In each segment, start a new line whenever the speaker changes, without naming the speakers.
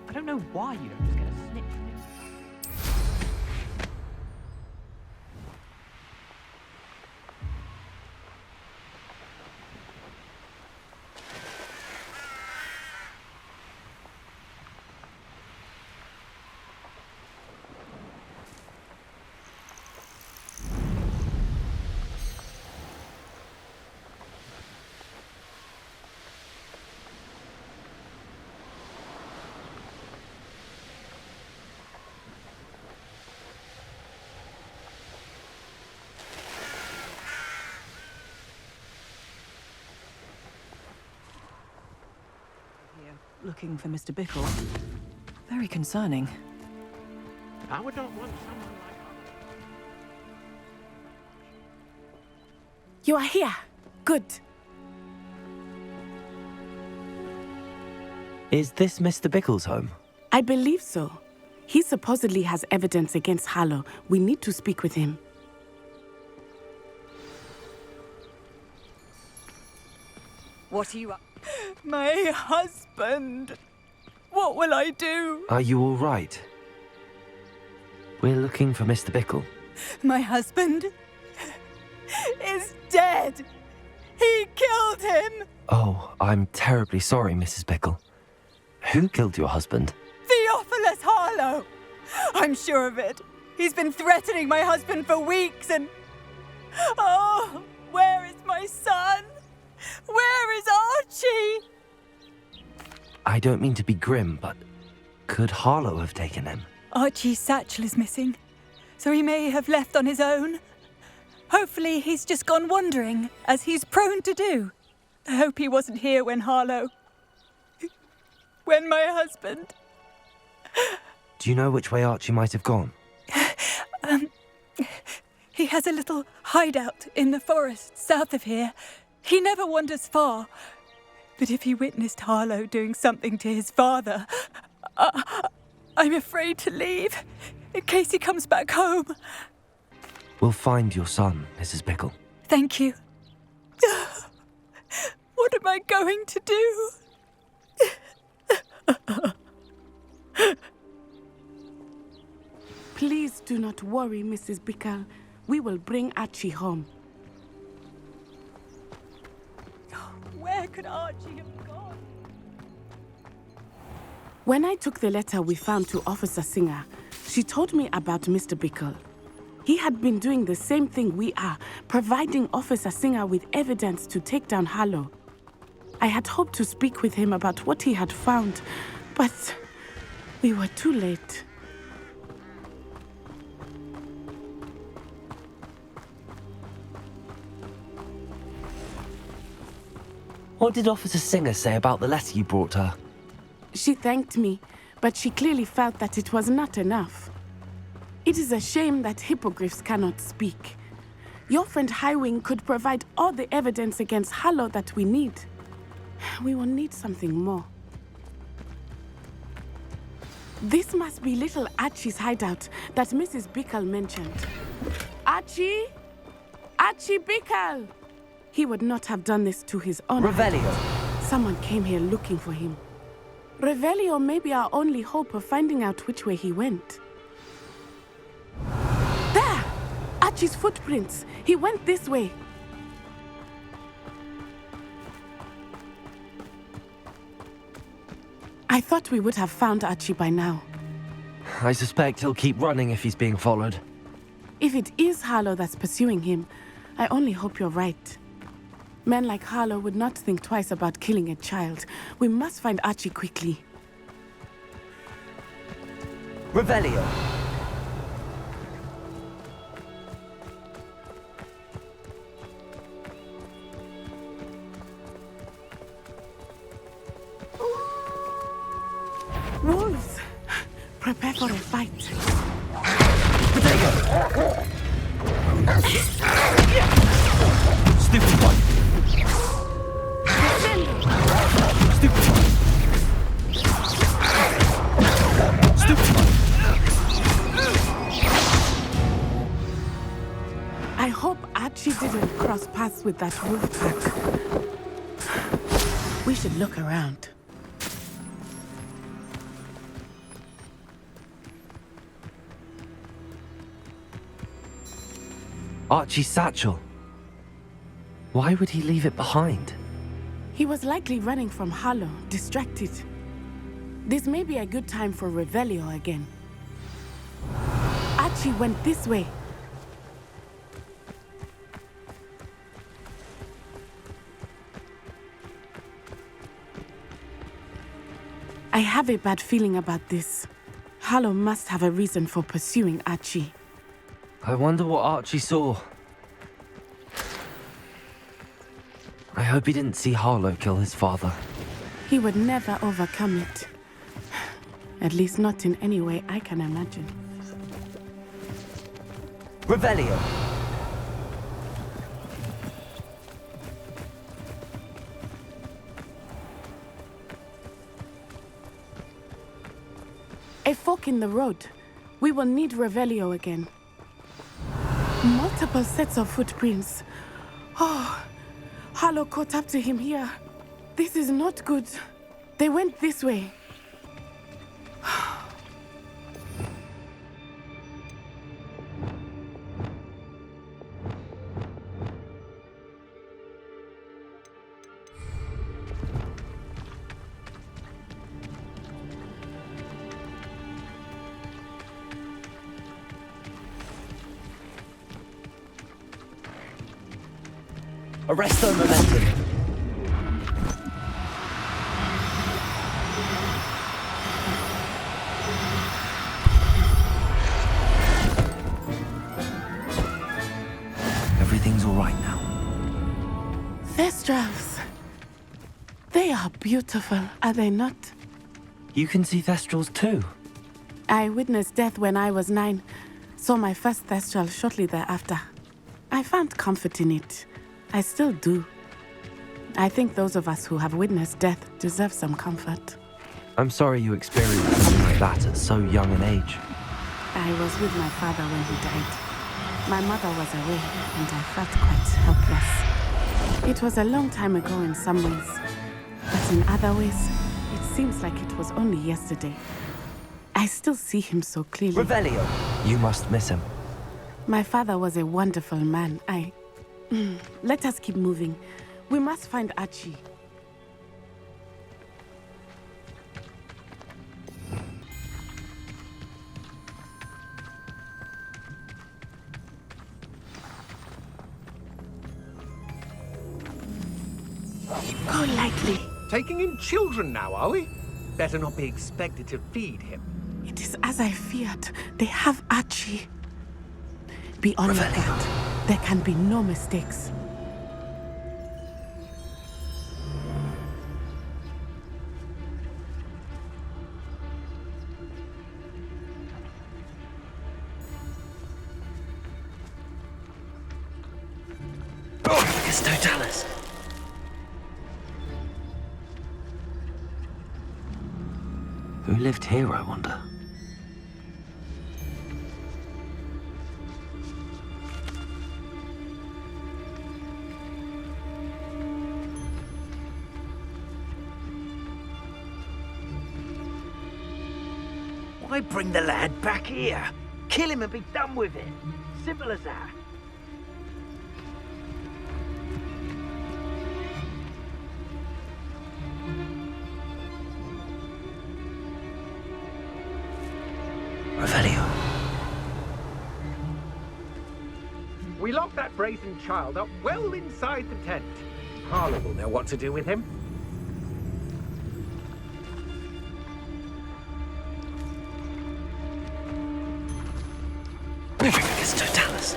I don't know why you don't just get a snip from him.
Looking for Mr. Bickle. Very concerning.
I would not want someone like
You are here. Good.
Is this Mr. Bickle's home?
I believe so. He supposedly has evidence against Harlow. We need to speak with him.
What are you up? My husband. What will I do?
Are you all right? We're looking for Mr. Bickle.
My husband is dead. He killed him.
Oh, I'm terribly sorry, Mrs. Bickle. Who killed your husband?
Theophilus Harlow. I'm sure of it. He's been threatening my husband for weeks and... Oh, where is my son? Where is Archie?
I don't mean to be grim, but could Harlow have taken him?
Archie's satchel is missing, so he may have left on his own. Hopefully he's just gone wandering, as he's prone to do. I hope he wasn't here when my husband...
Do you know which way Archie might have gone?
He has a little hideout in the forest south of here. He never wanders far. But if he witnessed Harlow doing something to his father, I'm afraid to leave, in case he comes back home.
We'll find your son, Mrs. Bickle.
Thank you. What am I going to do?
Please do not worry, Mrs. Bickle. We will bring Archie home.
Where could Archie have gone?
When I took the letter we found to Officer Singer, she told me about Mr. Bickle. He had been doing the same thing we are, providing Officer Singer with evidence to take down Harlow. I had hoped to speak with him about what he had found, but we were too late.
What did Officer Singer say about the letter you brought her?
She thanked me, but she clearly felt that it was not enough. It is a shame that hippogriffs cannot speak. Your friend Highwing could provide all the evidence against Harlow that we need. We will need something more. This must be little Archie's hideout that Mrs. Bickle mentioned. Archie? Archie Bickle! He would not have done this to his own
Revelio!
hideout. Someone came here looking for him. Revelio may be our only hope of finding out which way he went. There! Archie's footprints. He went this way. I thought we would have found Archie by now.
I suspect he'll keep running if he's being followed.
If it is Harlow that's pursuing him, I only hope you're right. Men like Harlow would not think twice about killing a child. We must find Archie quickly.
Revelio!
Wolves! Prepare for a fight.
Potato! Stupid one! Stupid one! Stupid one!
I hope Archie did paths with that wolf pack. We should look around.
Archie's satchel. Why would he leave it behind?
He was likely running from Harlow, distracted. This may be a good time for Revelio again. Archie went this way. I have a bad feeling about this. Harlow must have a reason for pursuing Archie.
I wonder what Archie saw. I hope he didn't see Harlow kill his father.
He would never overcome it. At least not in any way I can imagine.
Revelio!
A fork in the road. We will need Revelio again. Multiple sets of footprints. Oh, Harlow caught up to him here. This is not good. They went this way.
Arresto momentum. Everything's all right now.
Thestrals. They are beautiful, are they not?
You can see Thestrals too.
I witnessed death when I was 9. Saw my first Thestral shortly thereafter. I found comfort in it. I still do. I think those of us who have witnessed death deserve some comfort.
I'm sorry you experienced something like that at so young an age.
I was with my father when he died. My mother was away, and I felt quite helpless. It was a long time ago in some ways, but in other ways, it seems like it was only yesterday. I still see him so clearly.
Revelio! You must miss him.
My father was a wonderful man. Let us keep moving. We must find Archie. Go lightly.
Taking in children now, are we? Better not be expected to feed him.
It is as I feared. They have Archie. Be on your guard. There can be no mistakes.
It's Totalis. Who lived here, I wonder?
Why bring the lad back here? Kill him and be done with it. Simple as that.
Revelio.
We locked that brazen child up well inside the tent. Harlow will know what to do with him.
It's Totalis.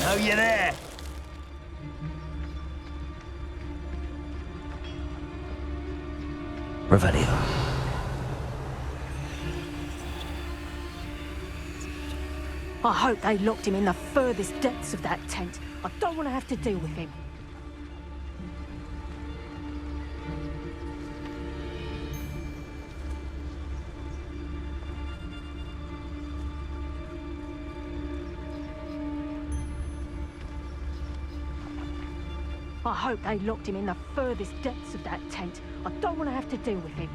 Know you're there.
Revelio.
I hope they locked him in the furthest depths of that tent. I don't want to have to deal with him. I hope they locked him in the furthest depths of that tent. I don't want to have to deal with him.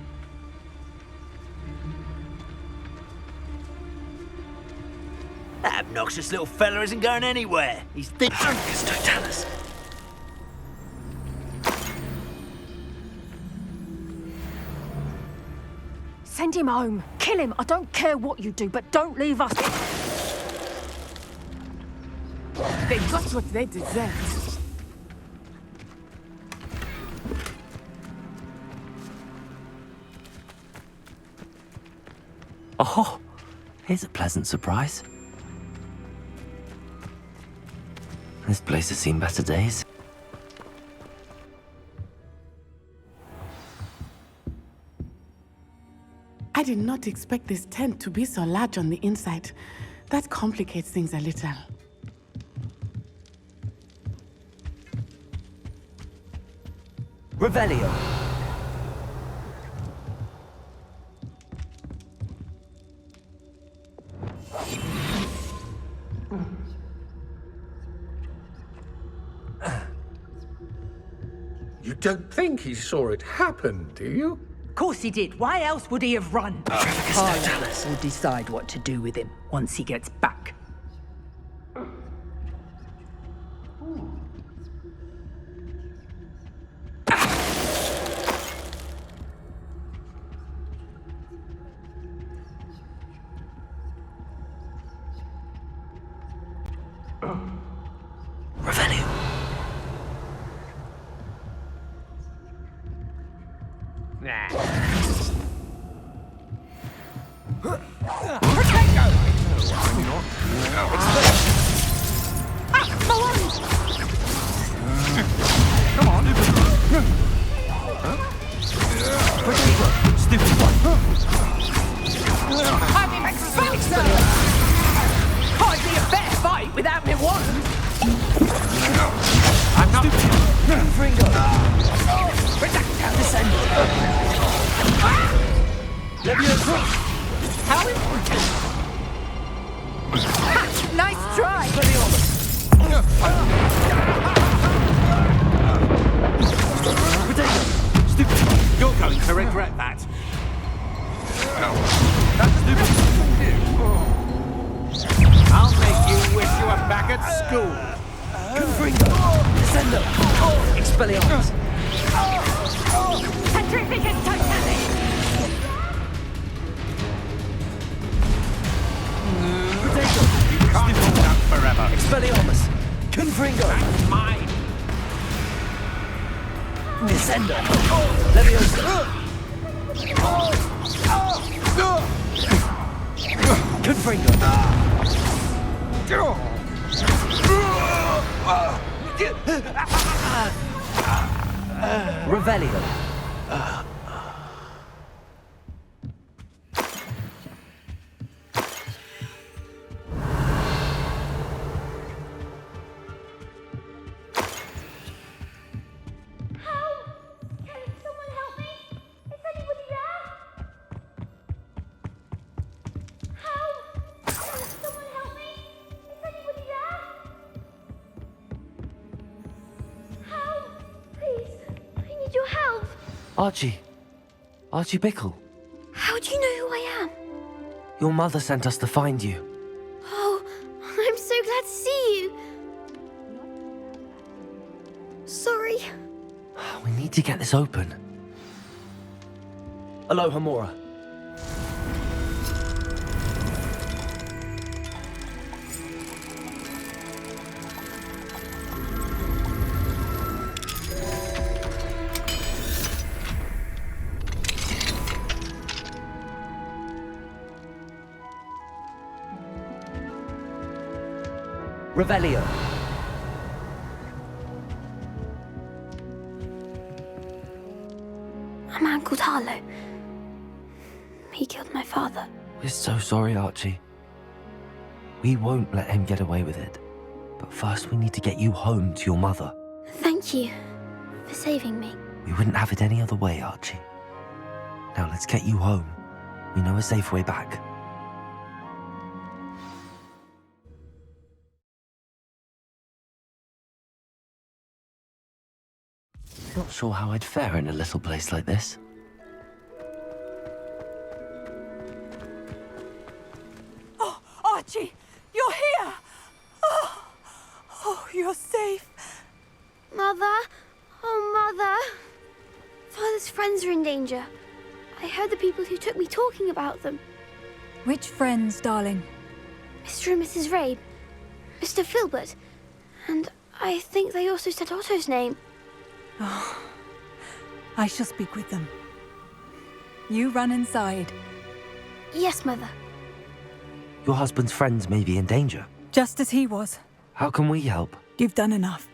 That obnoxious little fella isn't going anywhere. He's thick.
Focus, don't tell us.
Send him home. Kill him. I don't care what you do, but don't leave us.
They got what they deserved.
Oh, here's a pleasant surprise. This place has seen better days.
I did not expect this tent to be so large on the inside. That complicates things a little.
Revelio.
You don't think he saw it happen, do you?
Of course he did. Why else would he have run?
Tell us.
We'll decide what to do with him once he gets back.
Revelio.
Stupid one. Can't be a fair fight without me one.
I'm not.
Fringo.
Descend.
Leviosa.
How important? Nice try.
Stupid.
You're going to regret that. I'll make you wish you were back at school.
Confringo. Descendo. Expelliarmus.
Petrificus totalis!
You can't hold out forever.
Expelliarmus. Confringo.
That's mine.
Descendo. Leviosa. Confringo. Revelio. Archie. Archie Bickle.
How do you know who I am?
Your mother sent us to find you.
Oh, I'm so glad to see you. Sorry.
We need to get this open. Aloha Mora. Revelio.
A man called Harlow. He killed my father.
We're so sorry, Archie. We won't let him get away with it. But first we need to get you home to your mother.
Thank you for saving me.
We wouldn't have it any other way, Archie. Now let's get you home. We know a safe way back. Not sure how I'd fare in a little place like this.
Oh, Archie, you're here! Oh, you're safe.
Mother? Oh, Mother. Father's friends are in danger. I heard the people who took me talking about them.
Which friends, darling?
Mr. and Mrs. Rabe, Mr. Filbert, and I think they also said Otto's name.
Oh, I shall speak with them. You run inside.
Yes, Mother.
Your husband's friends may be in danger.
Just as he was.
How can we help?
You've done enough.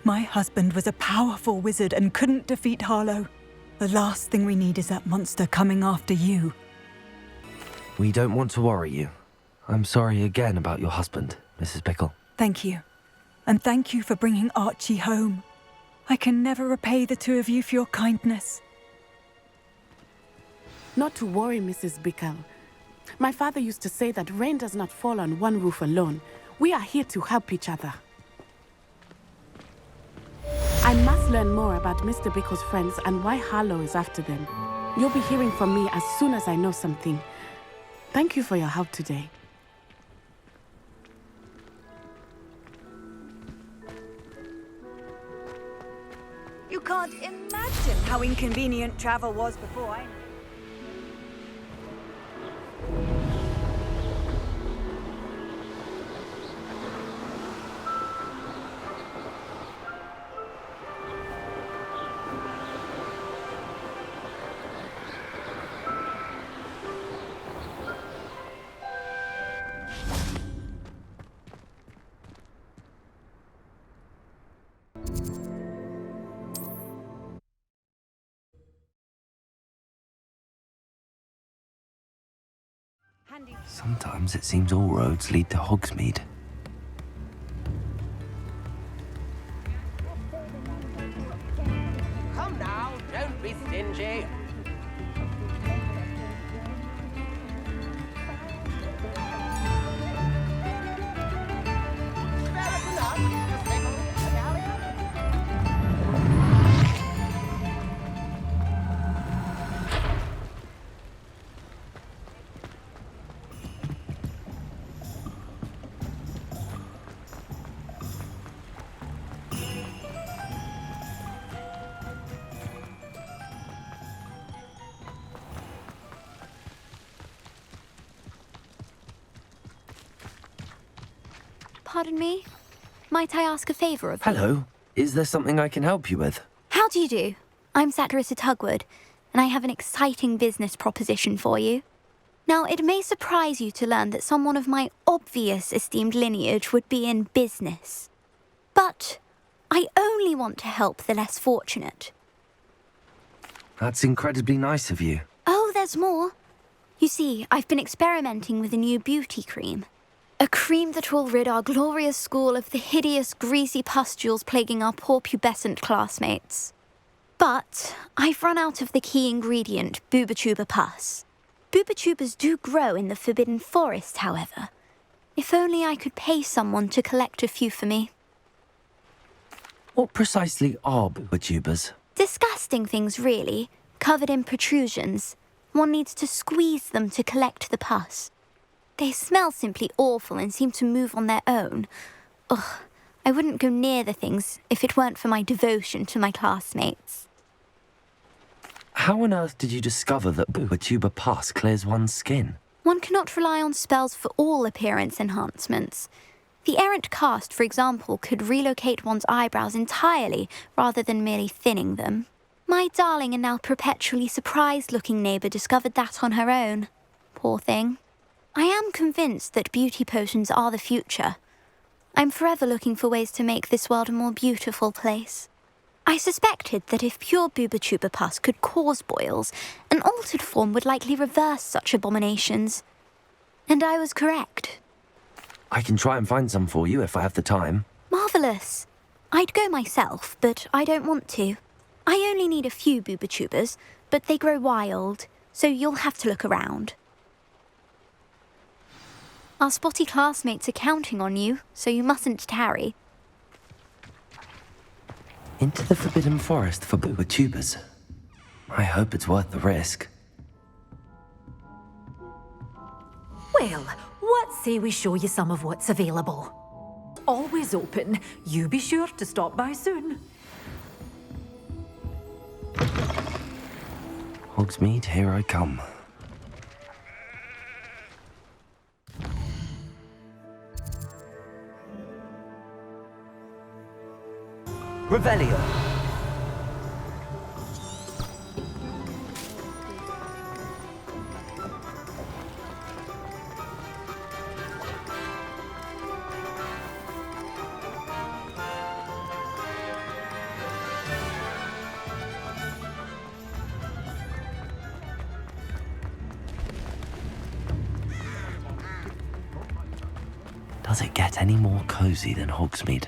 My husband was a powerful wizard and couldn't defeat Harlow. The last thing we need is that monster coming after you.
We don't want to worry you. I'm sorry again about your husband, Mrs. Bickle.
Thank you. And thank you for bringing Archie home. I can never repay the two of you for your kindness.
Not to worry, Mrs. Bickle. My father used to say that rain does not fall on one roof alone. We are here to help each other. I must learn more about Mr. Bickle's friends and why Harlow is after them. You'll be hearing from me as soon as I know something. Thank you for your help today.
You can't imagine how inconvenient travel was before I...
Sometimes it seems all roads lead to Hogsmeade.
Come now, don't be stingy.
Pardon me? Might I ask a favour of you?
Hello. Is there something I can help you with?
How do you do? I'm Satirissa Tugwood, and I have an exciting business proposition for you. Now, it may surprise you to learn that someone of my obvious esteemed lineage would be in business. But I only want to help the less fortunate.
That's incredibly nice of you.
Oh, there's more. You see, I've been experimenting with a new beauty cream. A cream that will rid our glorious school of the hideous, greasy pustules plaguing our poor pubescent classmates. But I've run out of the key ingredient, Booba-Tuba pus. Booba-Tubas do grow in the Forbidden Forest, however. If only I could pay someone to collect a few for me.
What precisely are Booba-Tubas?
Disgusting things, really, covered in protrusions. One needs to squeeze them to collect the pus. They smell simply awful and seem to move on their own. Ugh, I wouldn't go near the things if it weren't for my devotion to my classmates.
How on earth did you discover that Booba-Tuba pus clears one's skin?
One cannot rely on spells for all appearance enhancements. The errant cast, for example, could relocate one's eyebrows entirely rather than merely thinning them. My darling and now perpetually surprised-looking neighbour discovered that on her own. Poor thing. I am convinced that beauty potions are the future. I'm forever looking for ways to make this world a more beautiful place. I suspected that if pure Booba-Tuba pus could cause boils, an altered form would likely reverse such abominations. And I was correct.
I can try and find some for you if I have the time.
Marvellous. I'd go myself, but I don't want to. I only need a few Booba-Tubas, but they grow wild, so you'll have to look around. Our spotty classmates are counting on you, so you mustn't tarry.
Into the Forbidden Forest for tubers. I hope it's worth the risk.
Well, what say we show you some of what's available? Always open. You be sure to stop by soon.
Hogsmeade, here I come.
Revelio.
Does it get any more cozy than Hogsmeade?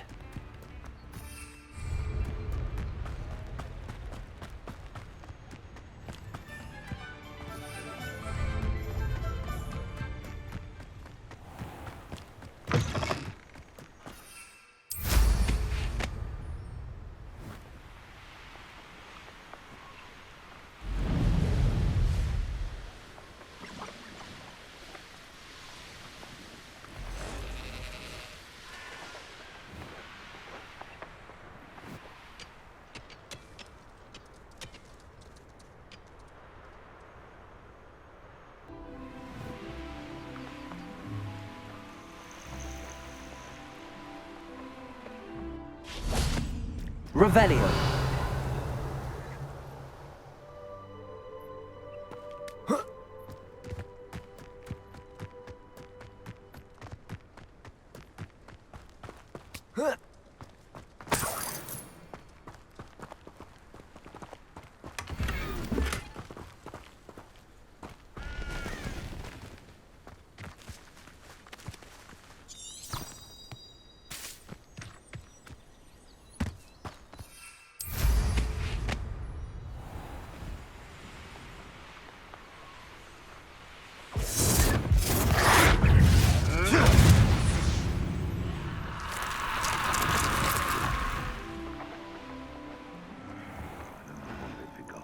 Revelio.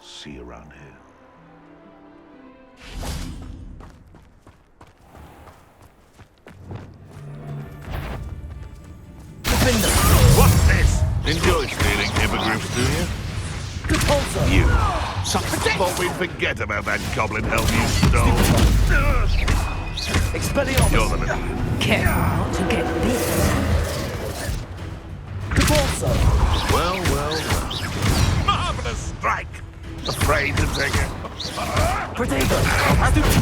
See around here.
What's this? Enjoy stealing hippogriffs, do you? You. Thought we'd forget about that goblin helm you stole.
Expelliarmus.
You're the middle.
Careful not to get bit.
Caporso.
Well. Marvelous strike. Afraid to take it.
Protego. Stupefy.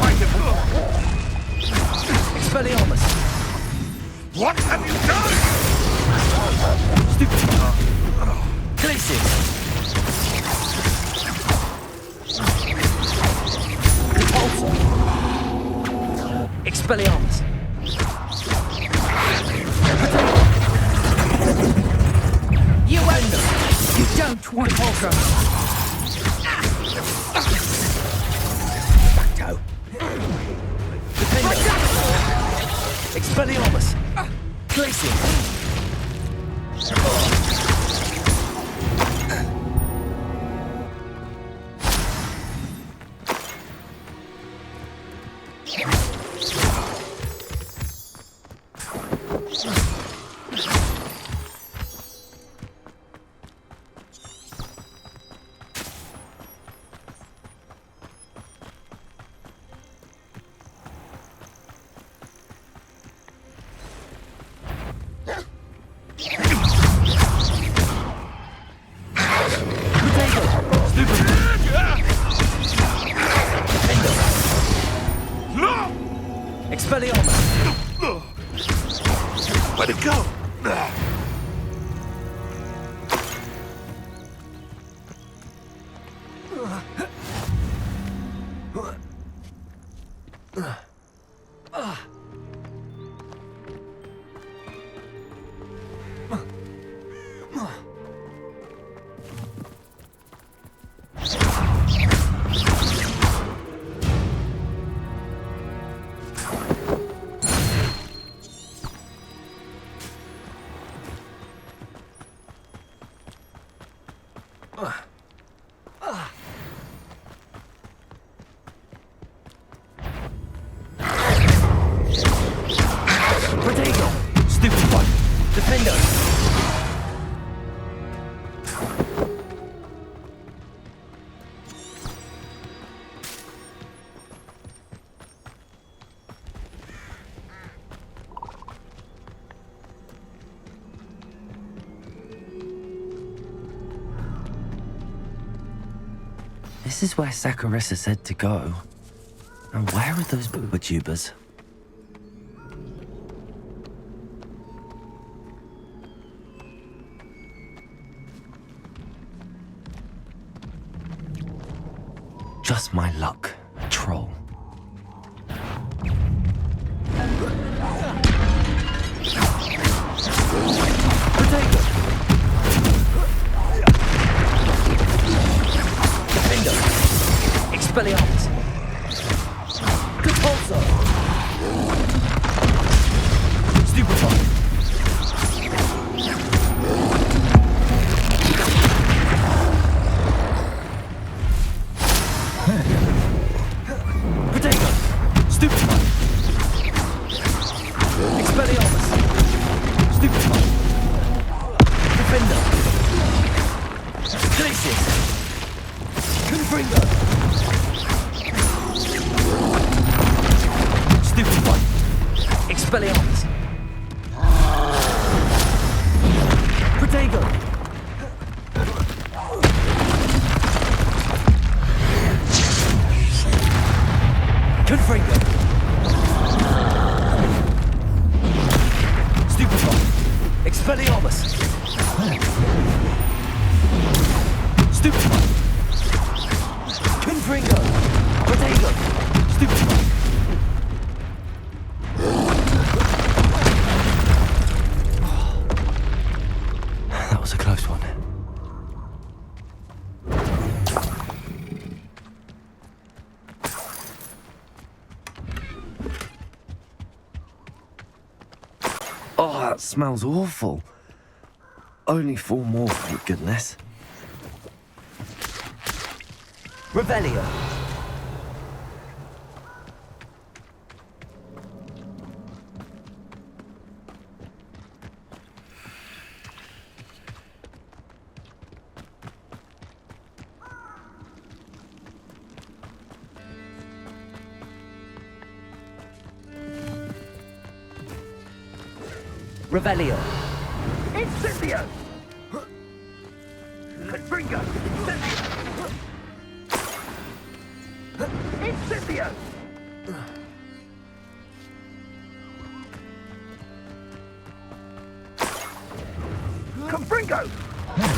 Expelliarmus.
What have you done?
Stupefy. Glacius. Repulsor. Expelliarmus. You won't. You don't want Volcrum. Bacto. Defender. Expelliarmus. Glacius. Expelliarmus.
Where'd it go?
This is where Saccharissa said to go. And where are those booba tubers? Just my luck, a troll. Potato! Defender! Expelliarmus! Repulsor! Stupefy! Potato! Stupefy! Expelliarmus! Stupefy! Defender! Glacius! Confringo! Stupefy! Expelliarmus! Protego! Confringo! Stupefy! Expelliarmus! Stupefy! Confringo! Protego! Stupefy! That was a close one. Oh, that smells awful. Only 4 more, thank goodness. Revelio. Revelio.
Incendio! Confringo! Incendio! Incendio! Confringo!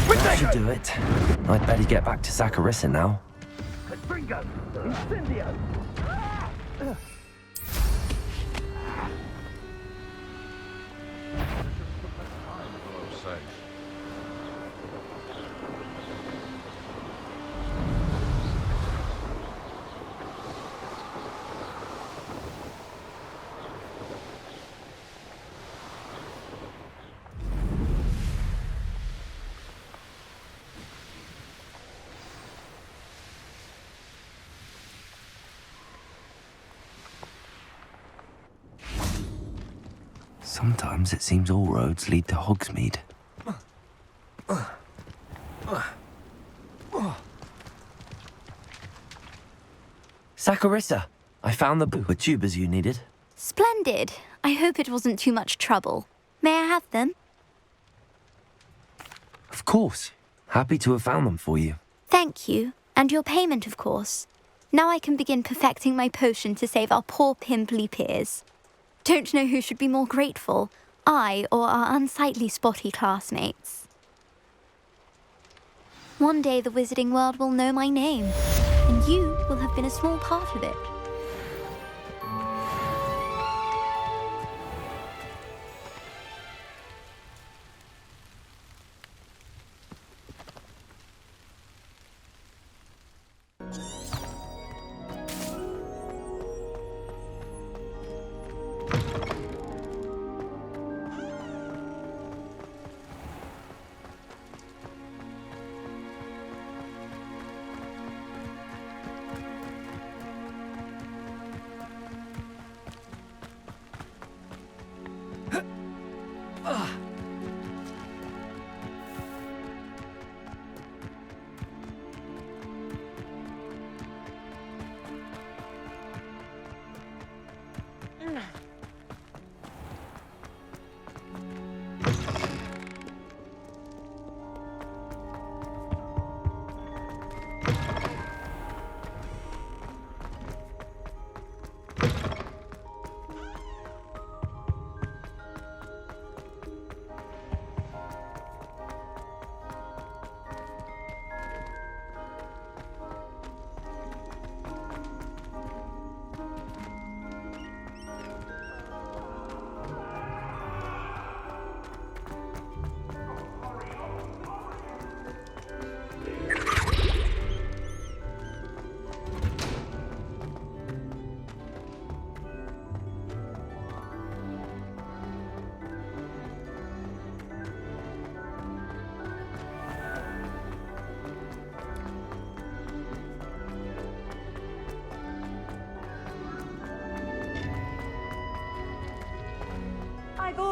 That should do it. I'd better get back to Saccharissa now.
Confringo! Incendio!
Sometimes it seems all roads lead to Hogsmeade. Saccharissa, I found the booba tubers you needed.
Splendid. I hope it wasn't too much trouble. May I have them?
Of course. Happy to have found them for you.
Thank you. And your payment, of course. Now I can begin perfecting my potion to save our poor pimply peers. Don't know who should be more grateful, I or our unsightly spotty classmates. One day the wizarding world will know my name, and you will have been a small part of it.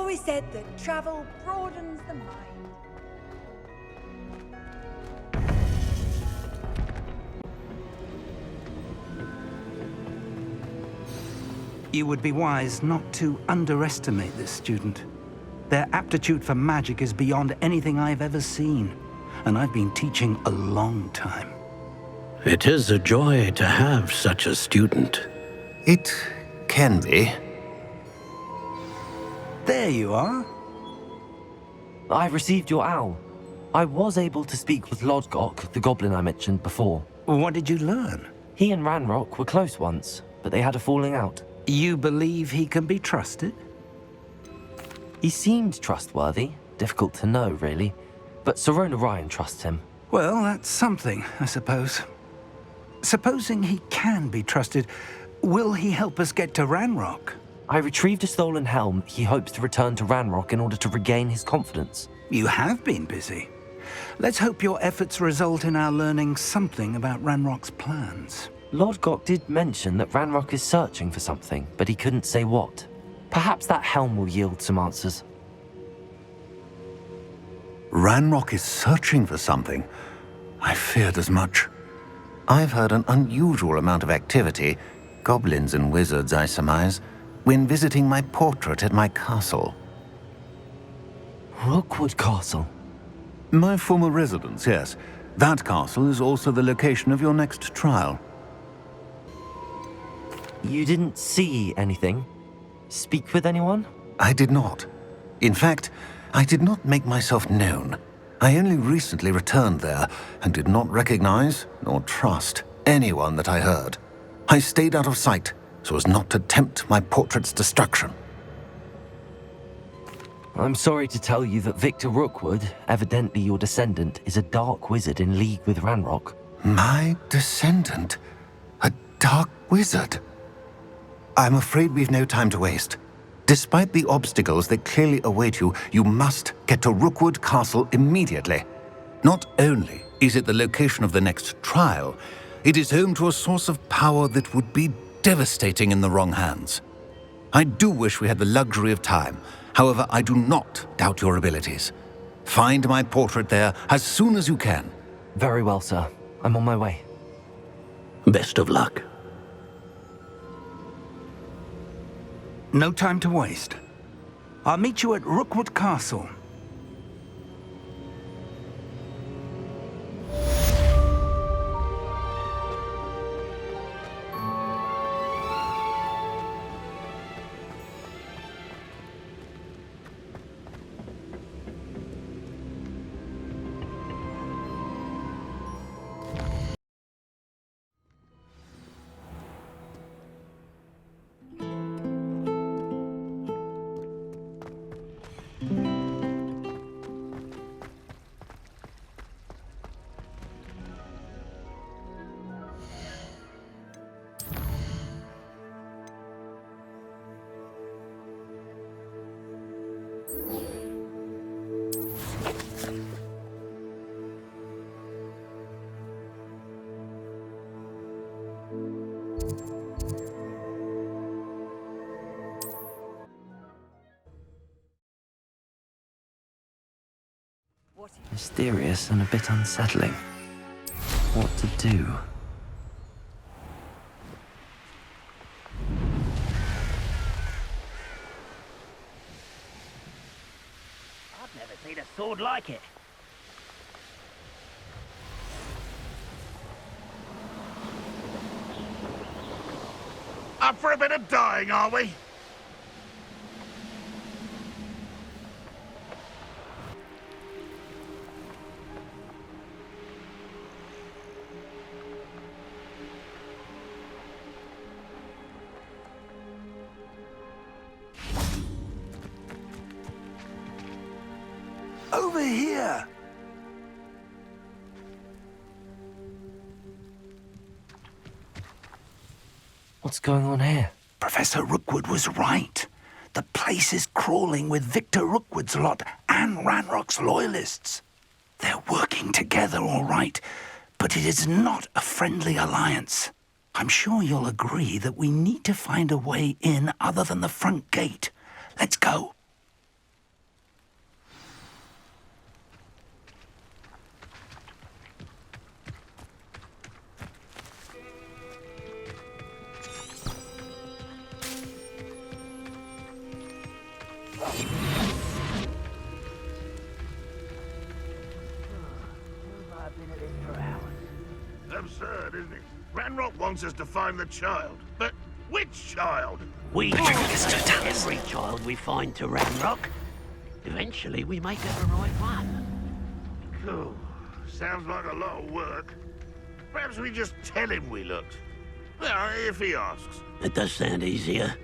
always said that travel broadens the mind.
You would be wise not to underestimate this student. Their aptitude for magic is beyond anything I've ever seen, and I've been teaching a long time.
It is a joy to have such a student.
It can be.
There you are.
I received your owl. I was able to speak with Lodgok, the goblin I mentioned before.
What did you learn?
He and Ranrock were close once, but they had a falling out.
You believe he can be trusted?
He seemed trustworthy. Difficult to know, really. But Sirona Ryan trusts him.
Well, that's something, I suppose. Supposing he can be trusted, will he help us get to Ranrock?
I retrieved a stolen helm. He hopes to return to Ranrock in order to regain his confidence.
You have been busy. Let's hope your efforts result in our learning something about Ranrock's plans.
Lodgok did mention that Ranrock is searching for something, but he couldn't say what. Perhaps that helm will yield some answers.
Ranrock is searching for something. I feared as much. I've heard an unusual amount of activity, goblins and wizards, I surmise, when visiting my portrait at my castle.
Rookwood Castle?
My former residence, yes. That castle is also the location of your next trial.
You didn't see anything? Speak with anyone?
I did not. In fact, I did not make myself known. I only recently returned there and did not recognize nor trust anyone that I heard. I stayed out of sight so as not to tempt my portrait's destruction.
I'm sorry to tell you that Victor Rookwood, evidently your descendant, is a dark wizard in league with Ranrock.
My descendant? A dark wizard? I'm afraid we've no time to waste. Despite the obstacles that clearly await you, you must get to Rookwood Castle immediately. Not only is it the location of the next trial, it is home to a source of power that would be devastating in the wrong hands. I do wish we had the luxury of time. However, I do not doubt your abilities. Find my portrait there as soon as you can.
Very well, sir. I'm on my way.
Best of luck.
No time to waste. I'll meet you at Rookwood Castle.
Mysterious and a bit unsettling. What to do?
I've never seen a sword like it.
Up for a bit of dying, are we?
Over here!
What's going on here?
Professor Rookwood was right. The place is crawling with Victor Rookwood's lot and Ranrock's loyalists. They're working together, all right, but it is not a friendly alliance. I'm sure you'll agree that we need to find a way in other than the front gate. Let's go.
Absurd, isn't it? Ranrock wants us to find the child. But which child?
We give every child we find to Ranrock. Eventually, we make it the right one.
Cool. Sounds like a lot of work. Perhaps we just tell him we looked. Well, if he asks.
It does sound easier.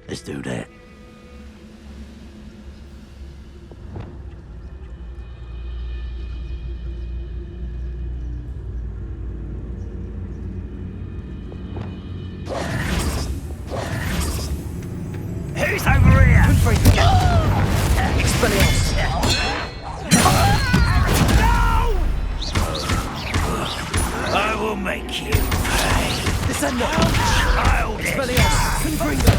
Let's do that.
Who's over here?
Expelliarmus!
I will make you pay.
Descendo!
Childish!
Expelliarmus! Confringo!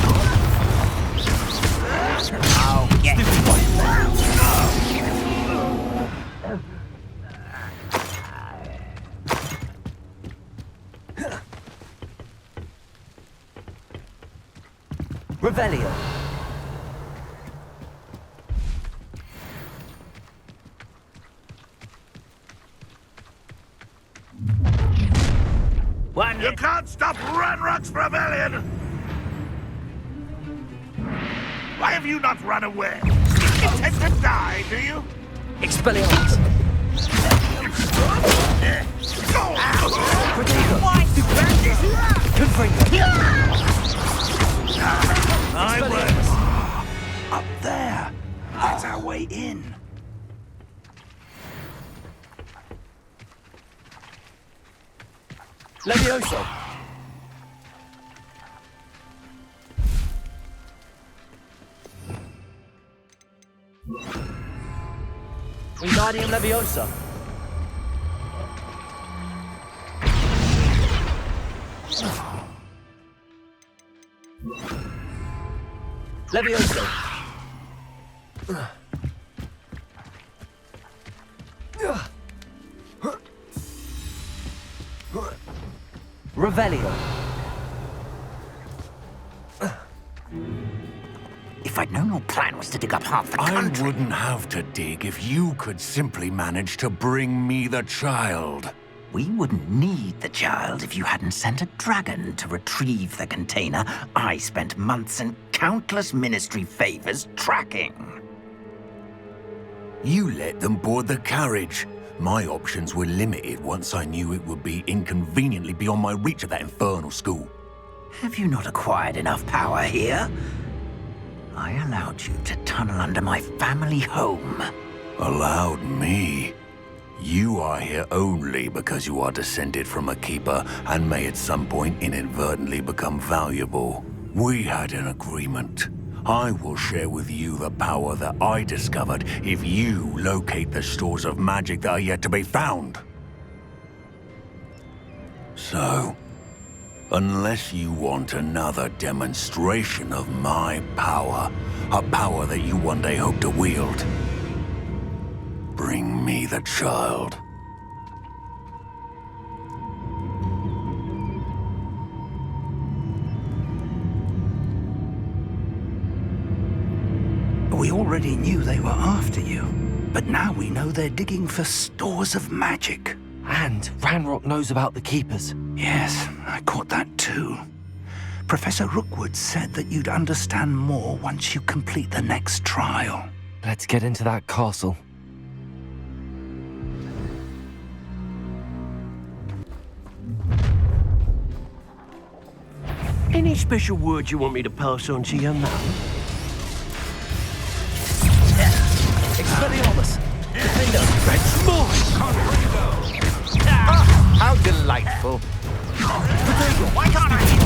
I'll get
Revelio!
You can't stop Ranrock's rebellion! Why have you not run away? You intend to die, do you?
Expelliarmus! Confringo!
My words. Up there. That's our way in.
Levioso! Wingardium Leviosa! Levioso! Revelio!
If I'd known your plan was to dig up half the country...
I wouldn't have to dig if you could simply manage to bring me the child.
We wouldn't need the child if you hadn't sent a dragon to retrieve the container I spent months and countless ministry favors tracking.
You let them board the carriage. My options were limited once I knew it would be inconveniently beyond my reach at that infernal school.
Have you not acquired enough power here? I allowed you to tunnel under my family home.
Allowed me? You are here only because you are descended from a keeper and may at some point inadvertently become valuable. We had an agreement. I will share with you the power that I discovered if you locate the stores of magic that are yet to be found. So, unless you want another demonstration of my power, a power that you one day hope to wield, bring me the child.
We already knew they were after you, but now we know they're digging for stores of magic.
And Ranrock knows about the Keepers.
Yes, I caught that too. Professor Rookwood said that you'd understand more once you complete the next trial.
Let's get into that castle.
Any special words you want me to pass on to your mum?
Expelliarmus! Defender!
That's mine!
How delightful!
Why can't I hit?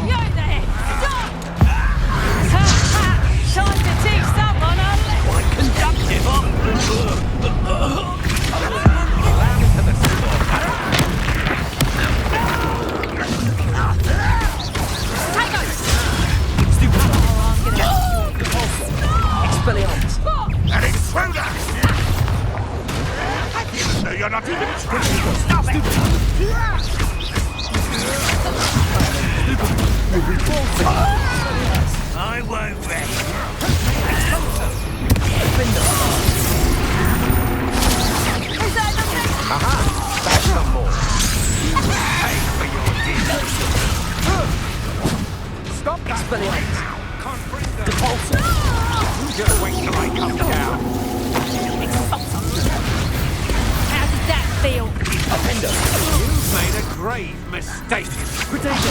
Yo there! Stop! Time to teach someone a lesson!
Quite conductive,
Allow me to the sword.
Tango!
Expelliarmus!
An intruder! You're not even trying! Stop it! I won't rest.
Is that the thing?
Aha! That's some more.
Pay for your deeds.
Stop that!
Exfoliate.
Confringo!
Depulsor.
Just wait till I come down.
How does that feel?
Appendo.
You've made a grave mistake.
Potato.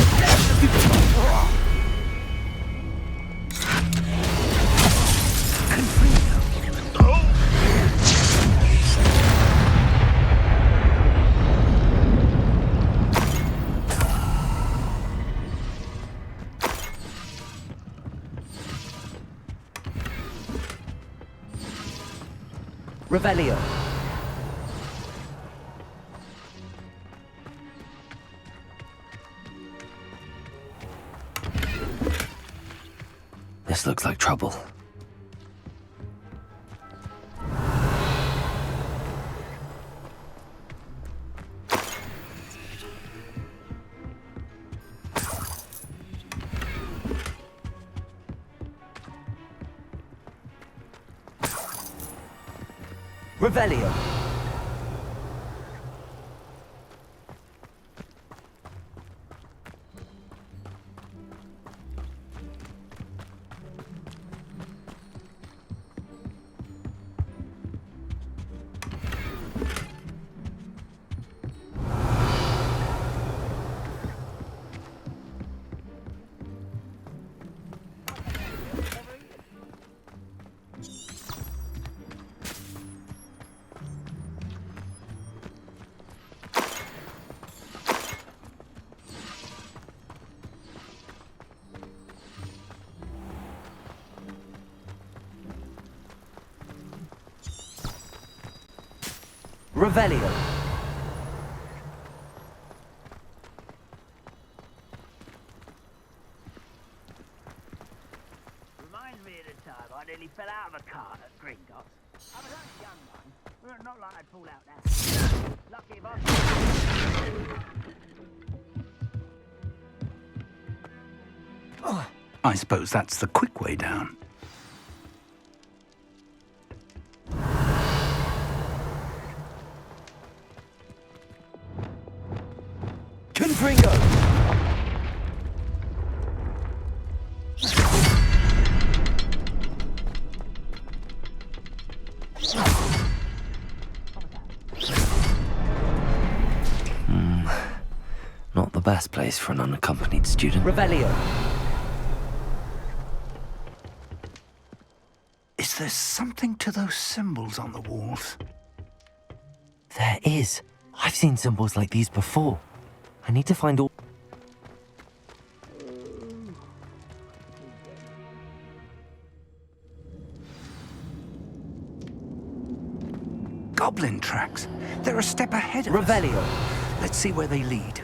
Revelio.
This looks like trouble.
Revelio. Revelio.
Reminds me of the time I nearly fell out of a cart at Gringotts. I was only a young one. Well, not like I'd fall out now. Lucky if
I suppose that's the quick way down.
Confringo.
Not the best place for an unaccompanied student.
Revelio.
Is there something to those symbols on the walls?
There is. I've seen symbols like these before. I need to find all...
Goblin tracks. They're a step ahead of us.
Revelio.
Let's see where they lead.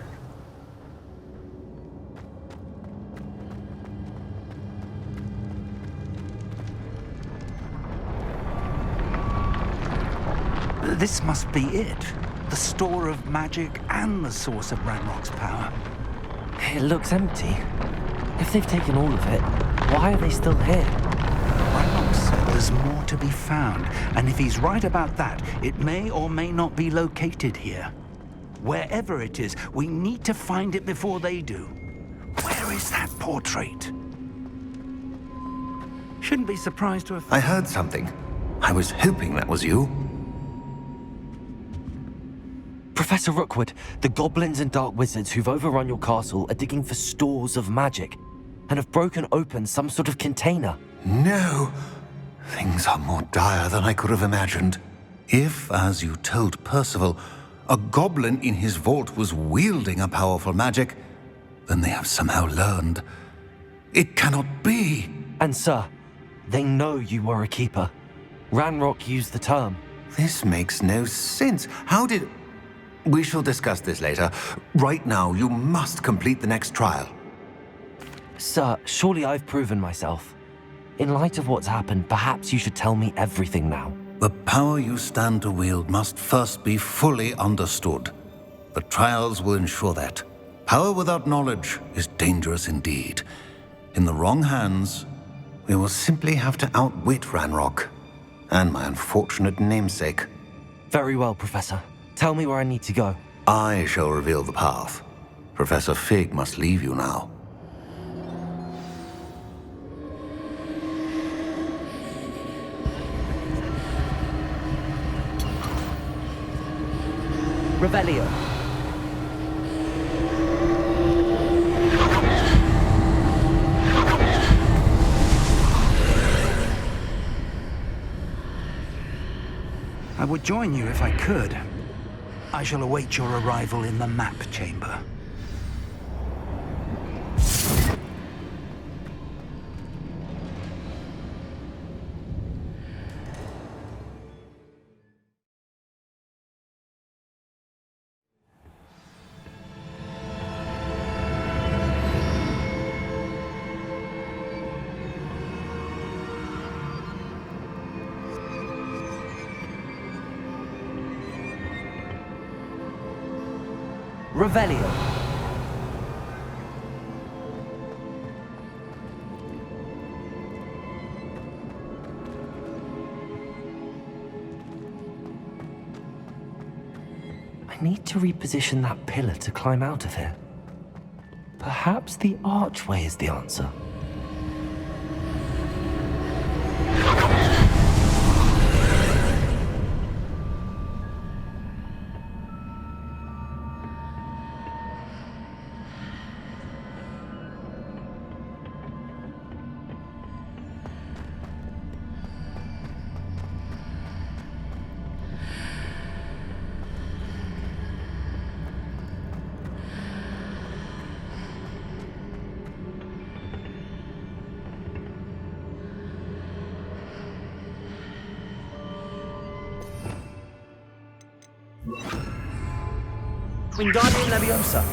This must be it. The store of magic and the source of Ranrock's power.
It looks empty. If they've taken all of it, why are they still here?
Ranrock said there's more to be found, and if he's right about that, it may or may not be located here. Wherever it is, we need to find it before they do. Where is that portrait? Shouldn't be surprised to have...
I heard something. I was hoping that was you.
Professor Rookwood, the goblins and dark wizards who've overrun your castle are digging for stores of magic and have broken open some sort of container.
No. Things are more dire than I could have imagined. If, as you told Percival, a goblin in his vault was wielding a powerful magic, then they have somehow learned. It cannot be.
And sir, they know you were a keeper. Ranrock used the term.
This makes no sense. How did... We shall discuss this later. Right now, you must complete the next trial.
Sir, surely I've proven myself. In light of what's happened, perhaps you should tell me everything now.
The power you stand to wield must first be fully understood. The trials will ensure that. Power without knowledge is dangerous indeed. In the wrong hands, we will simply have to outwit Ranrock and my unfortunate namesake.
Very well, Professor. Tell me where I need to go.
I shall reveal the path. Professor Fig must leave you now.
Revelio.
I would join you if I could. I shall await your arrival in the map chamber.
Revelio.
I need to reposition that pillar to climb out of here. Perhaps the archway is the answer.
Wingardium Leviosa.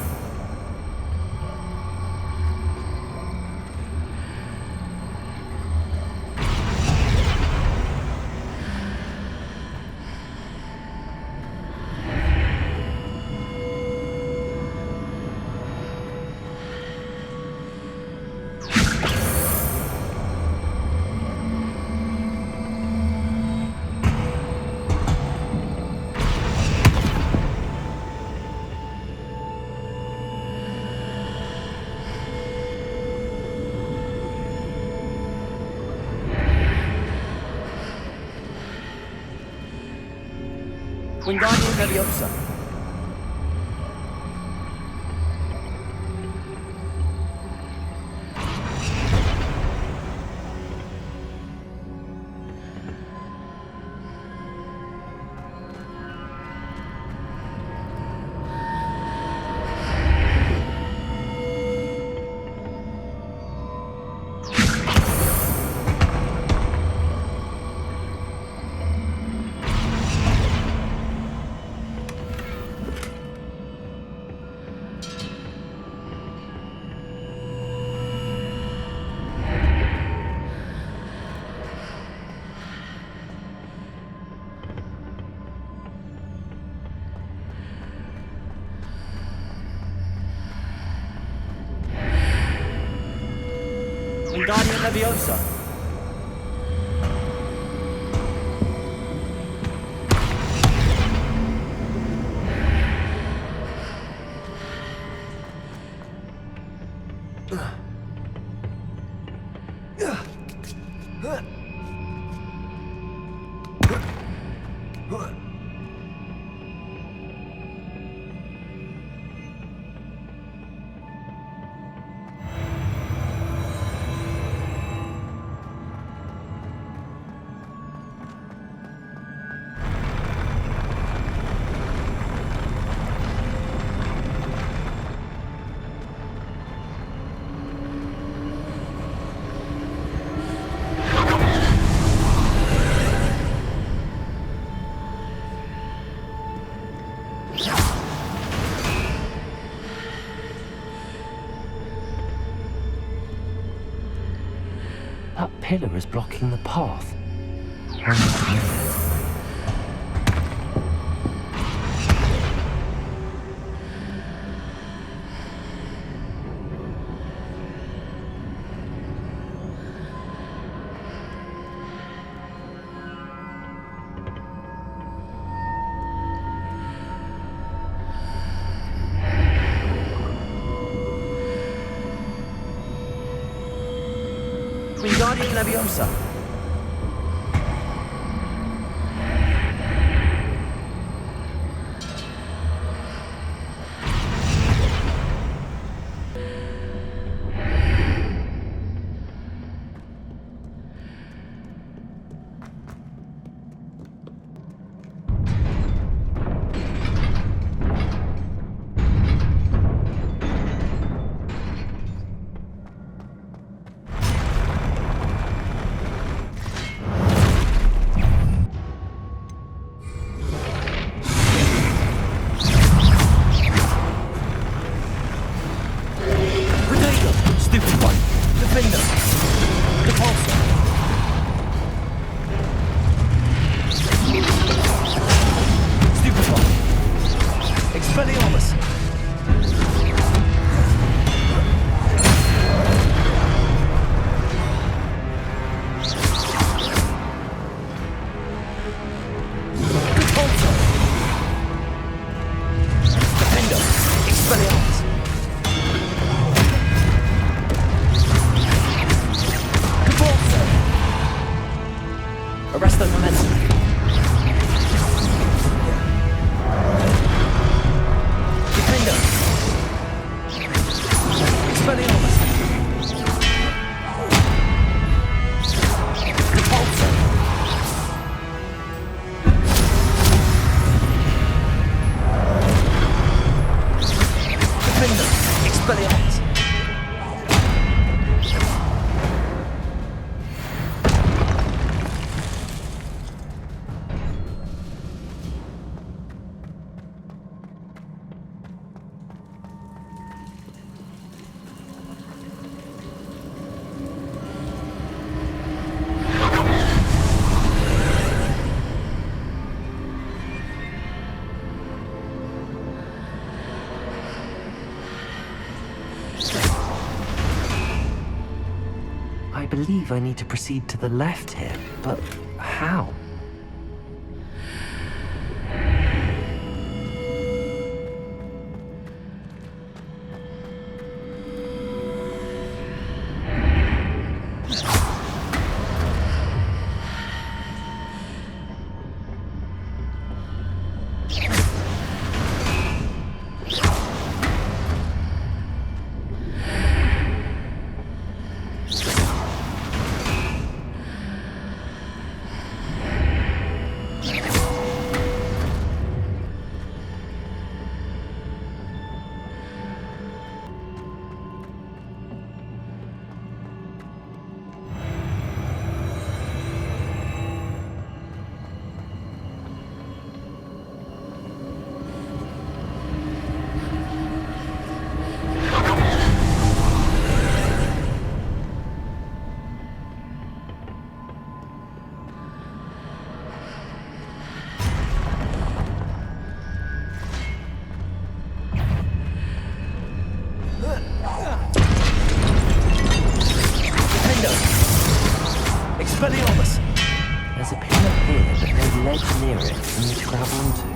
Wingardium Leviosa. Wingardium Leviosa.
That pillar is blocking the path.
Wingardium Leviosa.
I believe I need to proceed to the left here, but how? There's a pillar here, but no ledge near it for me to grab onto.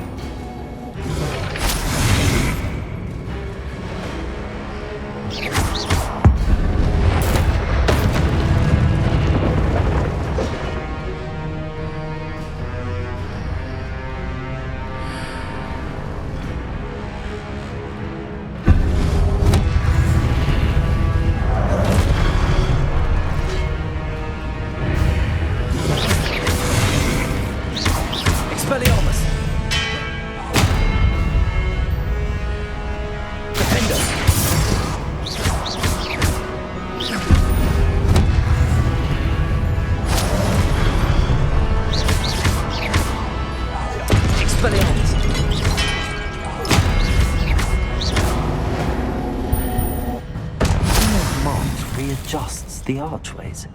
Readjusts the archways.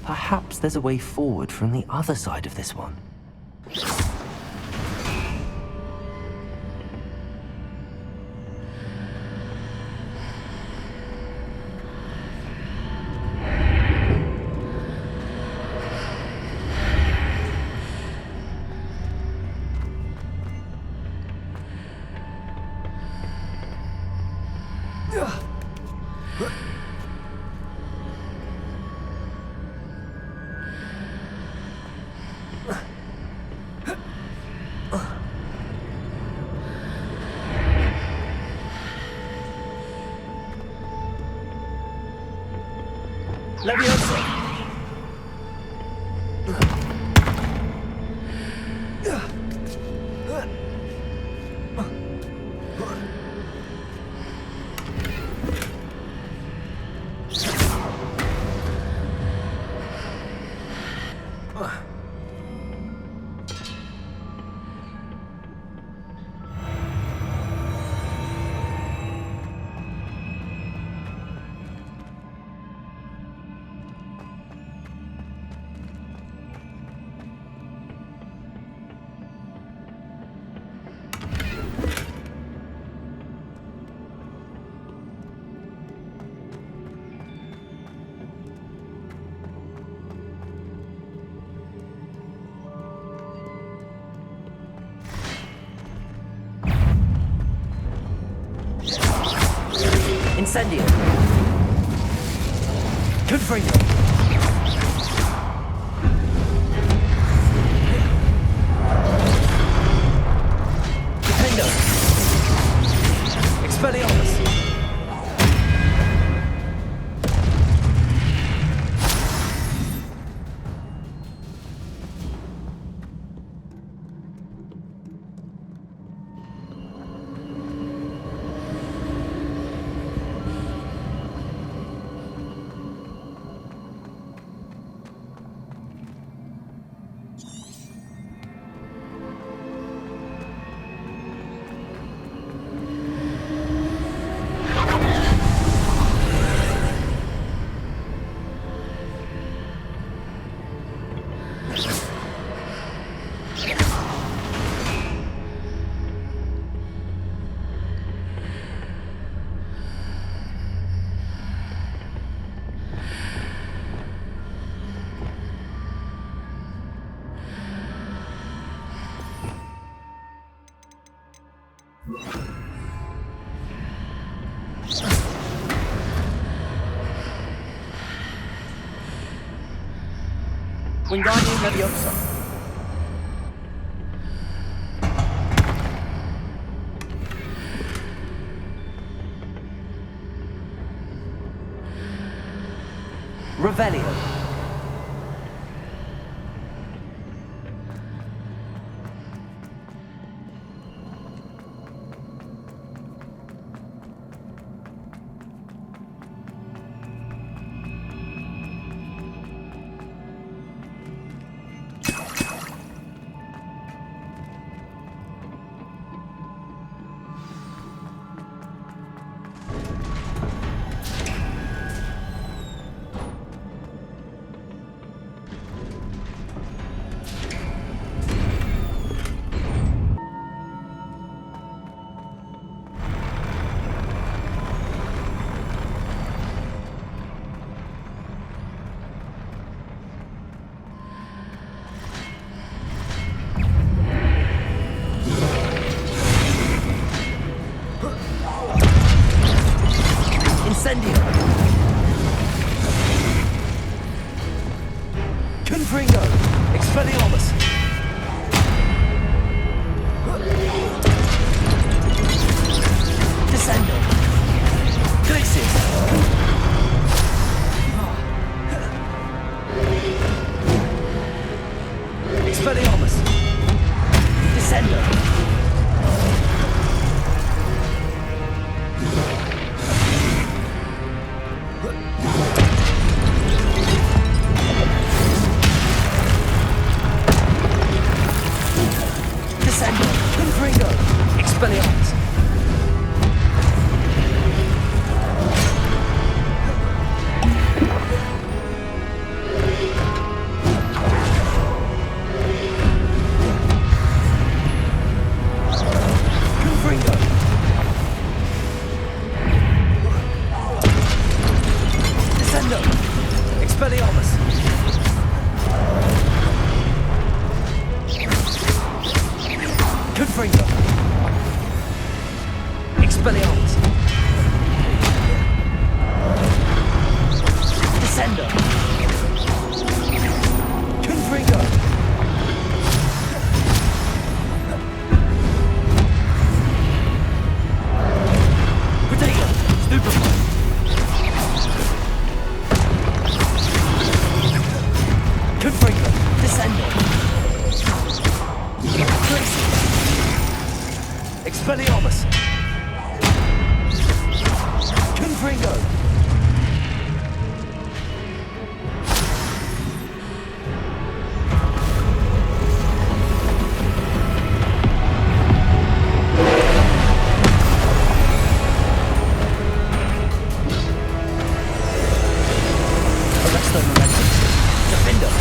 Perhaps there's a way forward from the other side of this one. Leviosa! Incendio. Confringo. Defendo. Expelliarmus. Wingardium Leviosa. Revelio. Incendio. Confringo. Expelliarmus. Descendo. Glacius. Expelliarmus. Descendo. Expelliarmus. Confringo. Descendo. Expelliarmus. Confringo. Expelliarmus. Descendo. Confringo. Protego. Stupefy. Expelliarmus! Confringo! Arresto Momentum. Defender!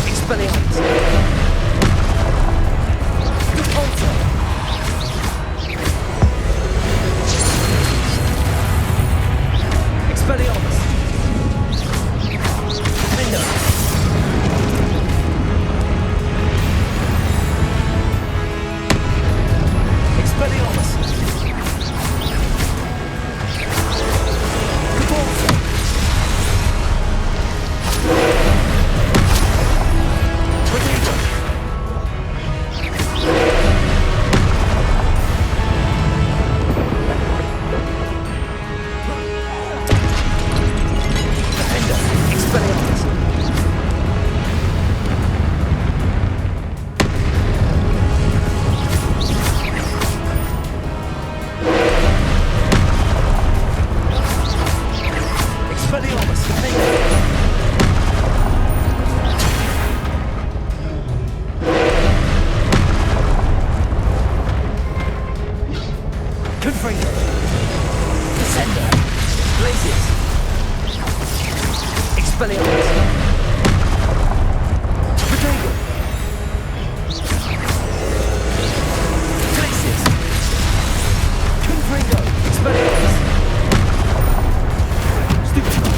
Expelliarmus! Repulsor! Expelliarmus! Defender! Expelliarmus! Repulsor! Protego! Defender! Expelliarmus! Expelliarmus! Defender! Confringo! Descender! Glacius! Expelliarmus! Protego! Glacius! Confringo! Expelliarmus! Stupefy!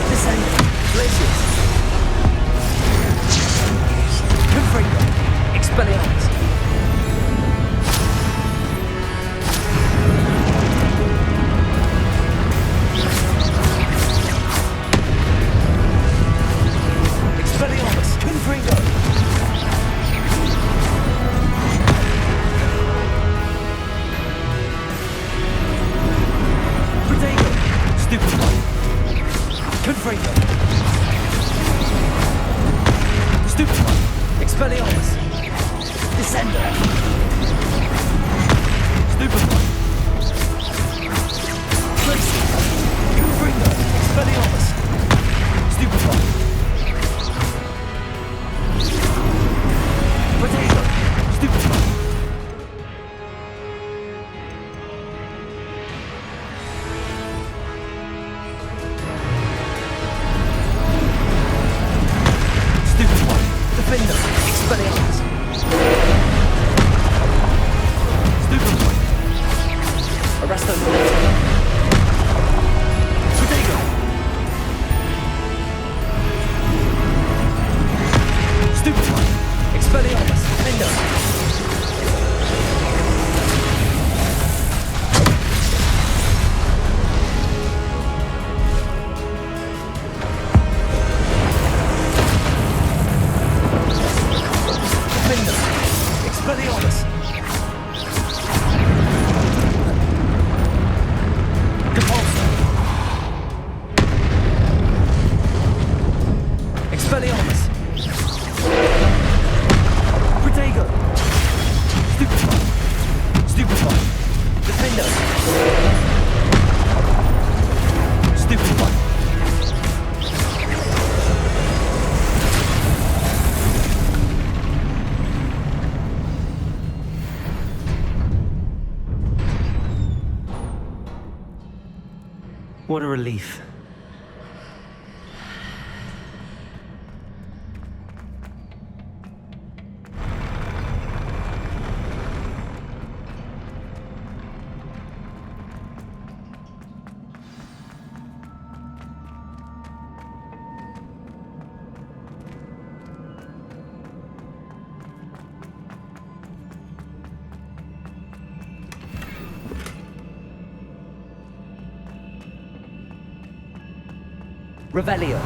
Descender! Glacius! Confringo! Expelliarmus! Expelliarmus! Confringo! Protego! Stupefy! Confringo! Stupefy! Expelliarmus! Descender! Stupefy! Glacius! Confringo! Expelliarmus! Stupefy! Protego! Stupefy! Stupefy! Defender! Expelliarmus! Stupefy! Arresto Momentum! Protego! Stupefy! Expelliarmus! Defender! Defender! Expelliarmus! Repulsor! Expelliarmus! Protego! Stupefy! Stupefy! Defender! Stupefy! What a relief. Revelio.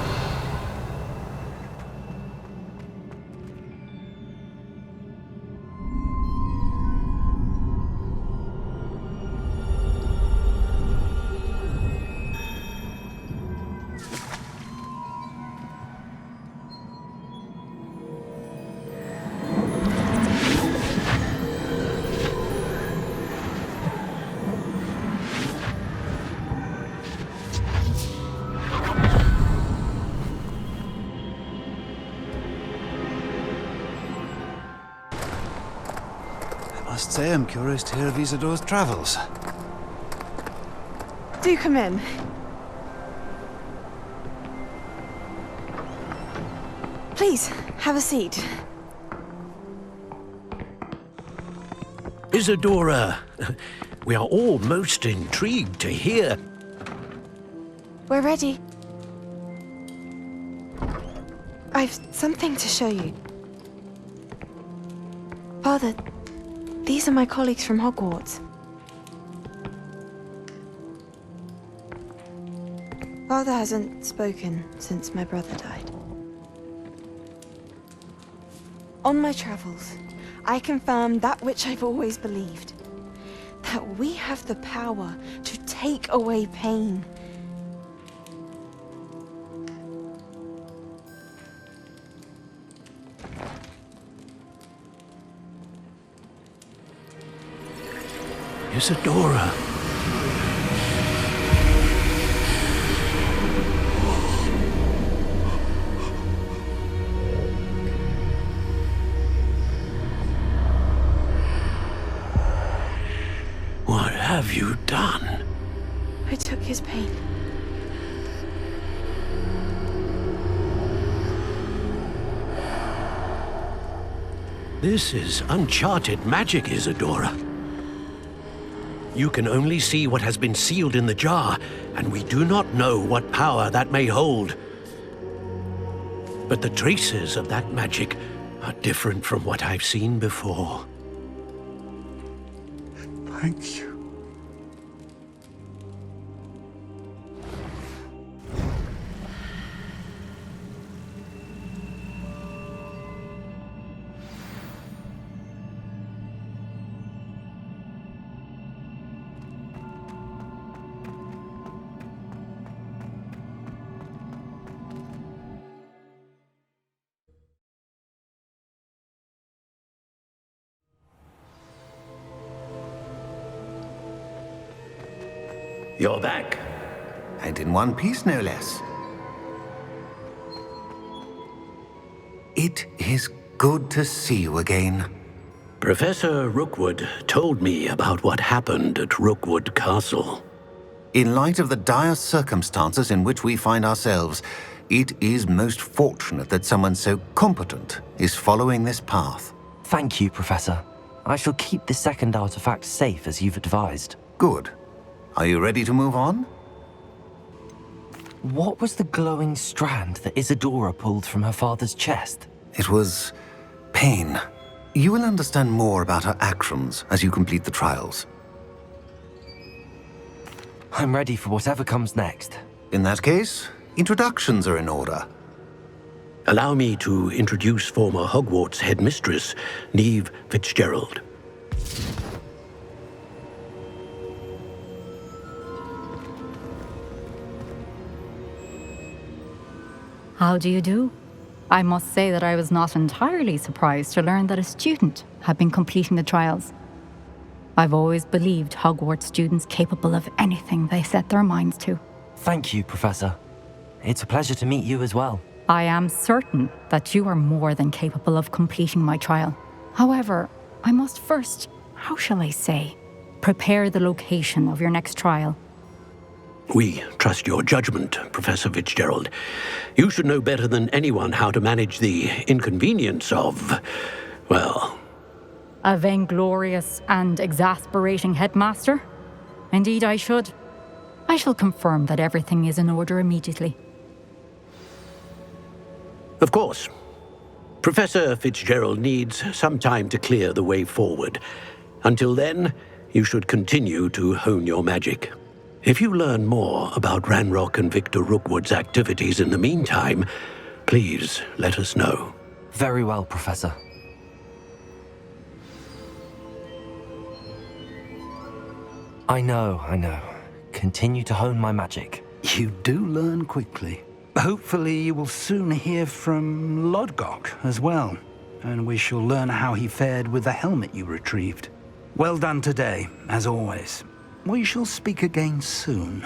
must say I'm curious to hear of Isidore's travels.
Do come in. Please, have a seat.
Isadora, we are all most intrigued to hear.
We're ready. I've something to show you. Father, these are my colleagues from Hogwarts. Father hasn't spoken since my brother died. On my travels, I confirmed that which I've always believed. That we have the power to take away pain.
Isadora. What have you done?
I took his pain.
This is uncharted magic, Isadora. You can only see what has been sealed in the jar, and we do not know what power that may hold. But the traces of that magic are different from what I've seen before.
Thank you.
You're back.
And in one piece, no less. It is good to see you again.
Professor Rookwood told me about what happened at Rookwood Castle.
In light of the dire circumstances in which we find ourselves, it is most fortunate that someone so competent is following this path.
Thank you, Professor. I shall keep the second artifact safe as you've advised.
Good. Are you ready to move on?
What was the glowing strand that Isadora pulled from her father's chest?
It was pain. You will understand more about her actions as you complete the trials.
I'm ready for whatever comes next.
In that case, introductions are in order.
Allow me to introduce former Hogwarts headmistress, Neve Fitzgerald.
How do you do? I must say that I was not entirely surprised to learn that a student had been completing the trials. I've always believed Hogwarts students capable of anything they set their minds to.
Thank you, Professor. It's a pleasure to meet you as well.
I am certain that you are more than capable of completing my trial. However, I must first, how shall I say, prepare the location of your next trial.
We trust your judgment, Professor Fitzgerald. You should know better than anyone how to manage the inconvenience of, well...
A vainglorious and exasperating headmaster? Indeed I should. I shall confirm that everything is in order immediately.
Of course. Professor Fitzgerald needs some time to clear the way forward. Until then, you should continue to hone your magic. If you learn more about Ranrock and Victor Rookwood's activities in the meantime, please let us know.
Very well, Professor. I know. Continue to hone my magic.
You do learn quickly. Hopefully you will soon hear from Lodgok as well, and we shall learn how he fared with the helmet you retrieved. Well done today, as always. We shall speak again soon.